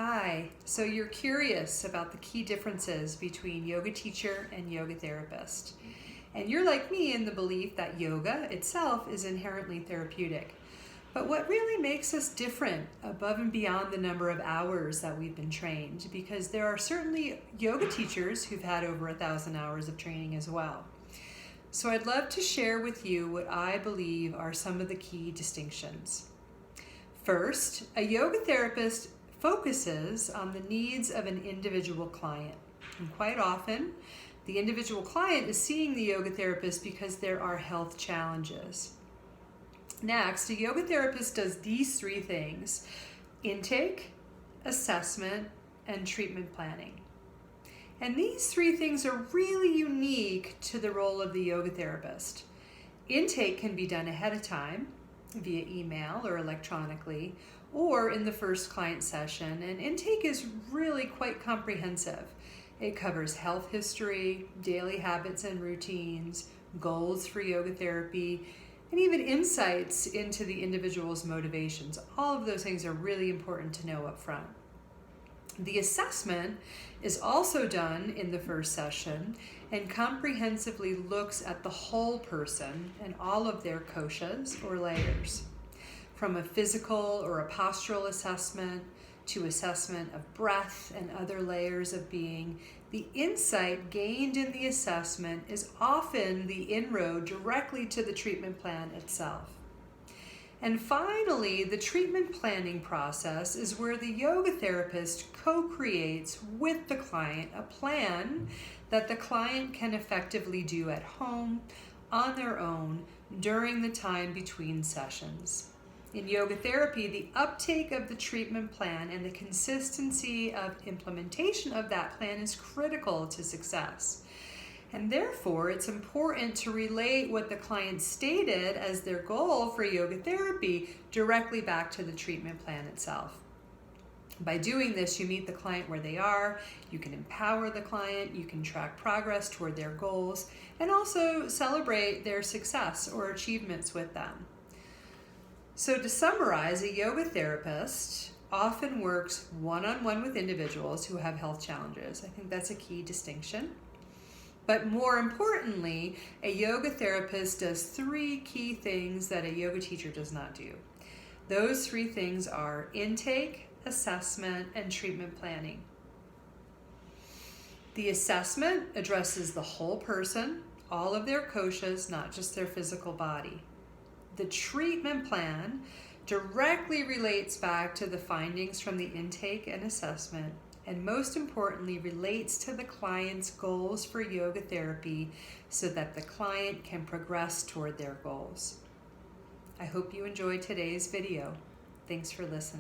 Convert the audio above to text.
Hi, so you're curious about the key differences between yoga teacher and yoga therapist. And you're like me in the belief that yoga itself is inherently therapeutic. But what really makes us different above and beyond the number of hours that we've been trained? Because there are certainly yoga teachers who've had over 1,000 hours of training as well. So I'd love to share with you what I believe are some of the key distinctions. First, a yoga therapist focuses on the needs of an individual client. And quite often, the individual client is seeing the yoga therapist because there are health challenges. Next, a yoga therapist does these three things: intake, assessment, and treatment planning. And these three things are really unique to the role of the yoga therapist. Intake can be done ahead of time via email or electronically, or in the first client session, and intake is really quite comprehensive. It covers health history, daily habits and routines, goals for yoga therapy, and even insights into the individual's motivations. All of those things are really important to know up front. The assessment is also done in the first session and comprehensively looks at the whole person and all of their koshas or layers, from a physical or a postural assessment to assessment of breath and other layers of being. The insight gained in the assessment is often the inroad directly to the treatment plan itself. And finally, the treatment planning process is where the yoga therapist co-creates with the client a plan that the client can effectively do at home on their own during the time between sessions. In yoga therapy, the uptake of the treatment plan and the consistency of implementation of that plan is critical to success. And therefore, it's important to relate what the client stated as their goal for yoga therapy directly back to the treatment plan itself. By doing this, you meet the client where they are, you can empower the client, you can track progress toward their goals, and also celebrate their success or achievements with them. So to summarize, a yoga therapist often works one-on-one with individuals who have health challenges. I think that's a key distinction. But more importantly, a yoga therapist does three key things that a yoga teacher does not do. Those three things are intake, assessment, and treatment planning. The assessment addresses the whole person, all of their koshas, not just their physical body. The treatment plan directly relates back to the findings from the intake and assessment, and most importantly, relates to the client's goals for yoga therapy so that the client can progress toward their goals. I hope you enjoyed today's video. Thanks for listening.